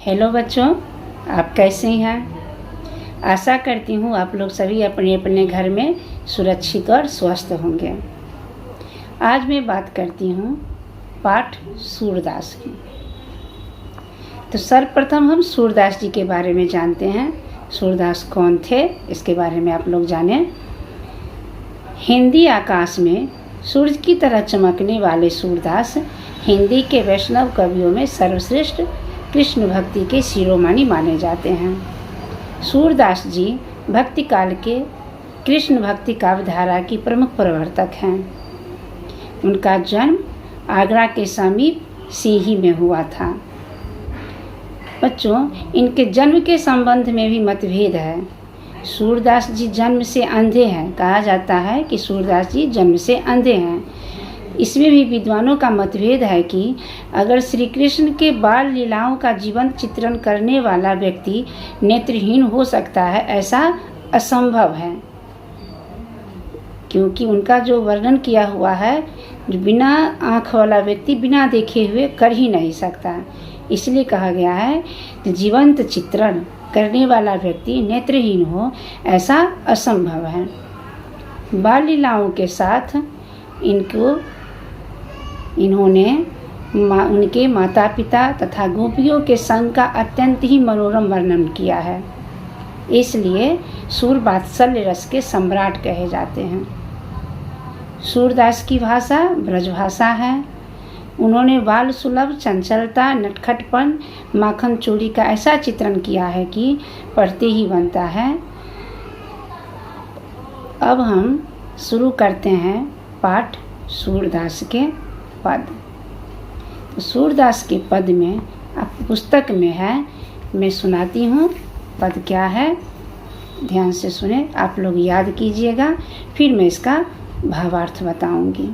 Hello बच्चों, आप कैसे हैं। आशा करती हूँ आप लोग सभी अपने अपने घर में सुरक्षित और स्वस्थ होंगे। आज मैं बात करती हूँ पाठ सूरदास की। तो सर्वप्रथम हम सूरदास जी के बारे में जानते हैं। सूरदास कौन थे, इसके बारे में आप लोग जानें। हिंदी आकाश में सूरज की तरह चमकने वाले सूरदास हिंदी के वैष्णव कवियों में सर्वश्रेष्ठ कृष्ण भक्ति के शिरोमणि माने जाते हैं। सूरदास जी भक्ति काल के कृष्ण भक्ति काव्यधारा की प्रमुख प्रवर्तक हैं। उनका जन्म आगरा के समीप सिंही में हुआ था। बच्चों, इनके जन्म के संबंध में भी मतभेद है। सूरदास जी जन्म से अंधे हैं। कहा जाता है कि सूरदास जी जन्म से अंधे हैं। इसमें भी विद्वानों का मतभेद है कि अगर श्री कृष्ण के बाल लीलाओं का जीवंत चित्रण करने वाला व्यक्ति नेत्रहीन हो सकता है, ऐसा असंभव है, क्योंकि उनका जो वर्णन किया हुआ है, जो बिना आँख वाला व्यक्ति बिना देखे हुए कर ही नहीं सकता। इसलिए कहा गया है कि जीवंत चित्रण करने वाला व्यक्ति नेत्रहीन हो, ऐसा असंभव है। बाल लीलाओं के साथ इन्होंने उनके माता पिता तथा गोपियों के संग का अत्यंत ही मनोरम वर्णन किया है। इसलिए सूर वात्सल्य रस के सम्राट कहे जाते हैं। सूरदास की भाषा ब्रजभाषा है। उन्होंने बाल सुलभ चंचलता, नटखटपन, माखन चोरी का ऐसा चित्रण किया है कि पढ़ते ही बनता है। अब हम शुरू करते हैं पाठ सूरदास के पद। तो सूरदास के पद में आपकी पुस्तक में है, मैं सुनाती हूँ। पद क्या है, ध्यान से सुने, आप लोग याद कीजिएगा, फिर मैं इसका भावार्थ बताऊंगी।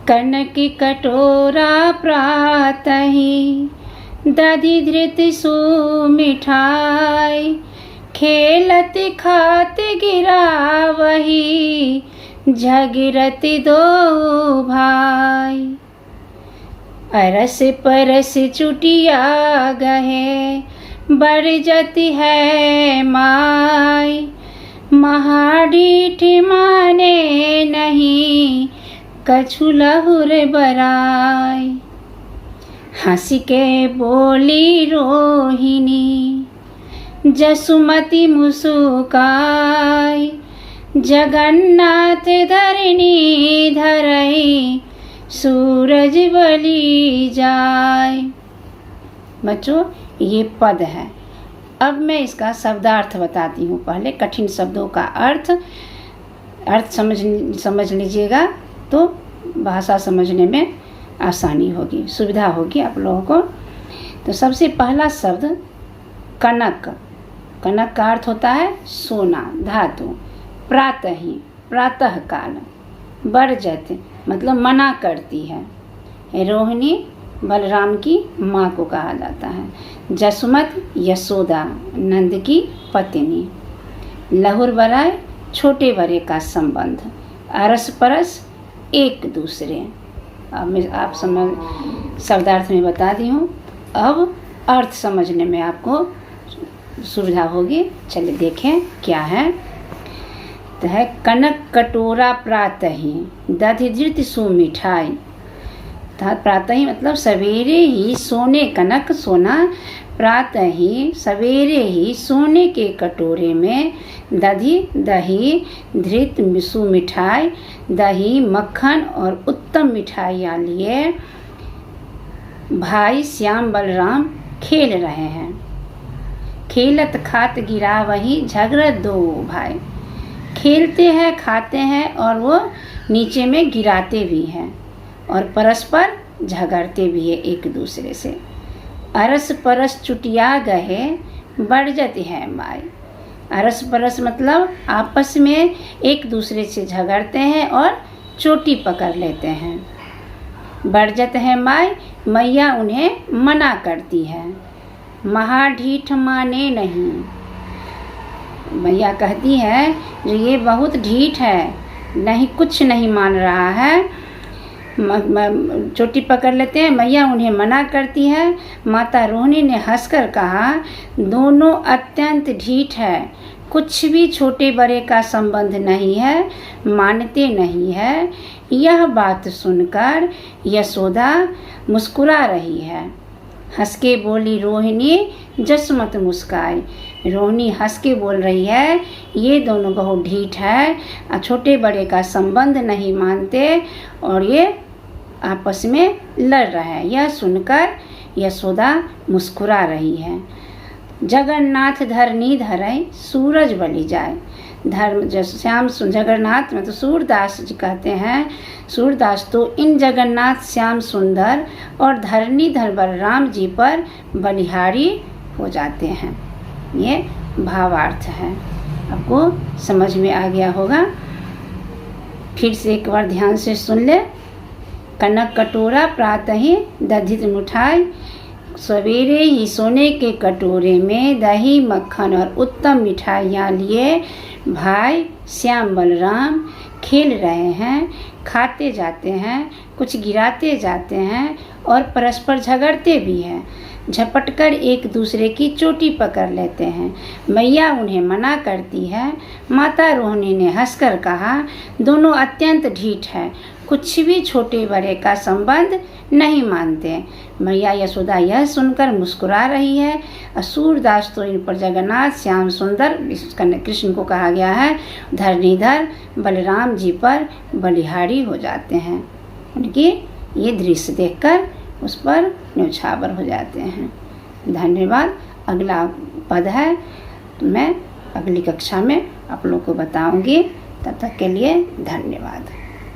कनक कटोरा प्रातहि दधि धृत सुमिठाई, खेलत खात गिरा वही झगिरत दो भाई। अरस परस चुटिया गहे बरजत है माई, महाडीठ माने नहीं कछु लहुर बराई। हंसी के बोली रोहिणी जसुमती मुस्काई, जगन्नाथ धरणी धरई सूरज बली जाय। बच्चों, ये पद है। अब मैं इसका शब्दार्थ बताती हूँ। पहले कठिन शब्दों का अर्थ समझ लीजिएगा, तो भाषा समझने में आसानी होगी, सुविधा होगी आप लोगों को। तो सबसे पहला शब्द कनक। कनक का अर्थ होता है सोना, धातु। प्रातहि, प्रातः काल। बरजत मतलब मना करती है। रोहिणी बलराम की माँ को कहा जाता है। जसुमत यशोदा नंद की पत्नी। लहुर बराय छोटे बड़े का संबंध। अरस परस एक दूसरे। अब मैं आप शब्दार्थ में बता दी हूँ। अब अर्थ समझने में आपको सुविधा होगी। चलिए देखें क्या है। तो है कनक कटोरा प्रातहि दधि धृत सुमिठाई। प्रातः ही मतलब सवेरे ही सोने, कनक सोना, प्रातः ही सवेरे ही सोने के कटोरे में दधि दही, धृत सुमिठाई दही मक्खन और उत्तम मिठाइयाँ लिए भाई श्याम बलराम खेल रहे हैं। खेलत खात गिरा वही झगड़त दो भाई। खेलते हैं, खाते हैं और वो नीचे में गिराते भी हैं और परस्पर झगड़ते भी है एक दूसरे से। अरस परस चुटिया गहे बरजत है माई। अरस परस मतलब आपस में एक दूसरे से झगड़ते हैं और चोटी पकड़ लेते हैं। बरजत है माई, मैया उन्हें मना करती है। महाढीठ माने नहीं, मैया कहती है जो ये बहुत ढीठ है, नहीं कुछ नहीं मान रहा है। चोटी पकड़ लेते हैं। मैया उन्हें मना करती है। माता रोहिणी ने हंसकर कहा, दोनों अत्यंत ढीठ है, कुछ भी छोटे बड़े का संबंध नहीं है, मानते नहीं है। यह बात सुनकर यशोदा मुस्कुरा रही है। हंस के बोली रोहिणी, जस मत मुस्काई। रोहिणी हंस के बोल रही है, ये दोनों बहुत ढीठ है, छोटे बड़े का संबंध नहीं मानते और ये आपस में लड़ रहे हैं। यह सुनकर यशोदा मुस्कुरा रही है। जगन्नाथ धरनी धरई, सूरज बलि जाए। धर्म श्याम जगन्नाथ में तो सूरदास जी कहते हैं, सूरदास तो इन जगन्नाथ श्याम सुंदर और धरणीधर बलराम जी पर बलिहारी हो जाते हैं। ये भावार्थ है, आपको समझ में आ गया होगा। फिर से एक बार ध्यान से सुन ले। कनक कटोरा प्रातः ही दधित मिठाई, सवेरे ही सोने के कटोरे में दही मक्खन और उत्तम मिठाइयाँ लिए भाई श्याम बलराम खेल रहे हैं, खाते जाते हैं, कुछ गिराते जाते हैं और परस्पर झगड़ते भी हैं। झपटकर एक दूसरे की चोटी पकड़ लेते हैं। मैया उन्हें मना करती है। माता रोहिणी ने हंसकर कहा, दोनों अत्यंत ढीठ है, कुछ भी छोटे बड़े का संबंध नहीं मानते। मैया यशोदा यह सुनकर मुस्कुरा रही है। सूरदास तो इन पर जगन्नाथ श्याम सुंदर कृष्ण को कहा गया है, धरणीधर बलराम जी पर बलिहारी हो जाते हैं। उनकी ये दृश्य देखकर उस पर न्यौछावर हो जाते हैं। धन्यवाद। अगला पद है तो मैं अगली कक्षा में आप लोग को बताऊंगी। तब तक के लिए धन्यवाद।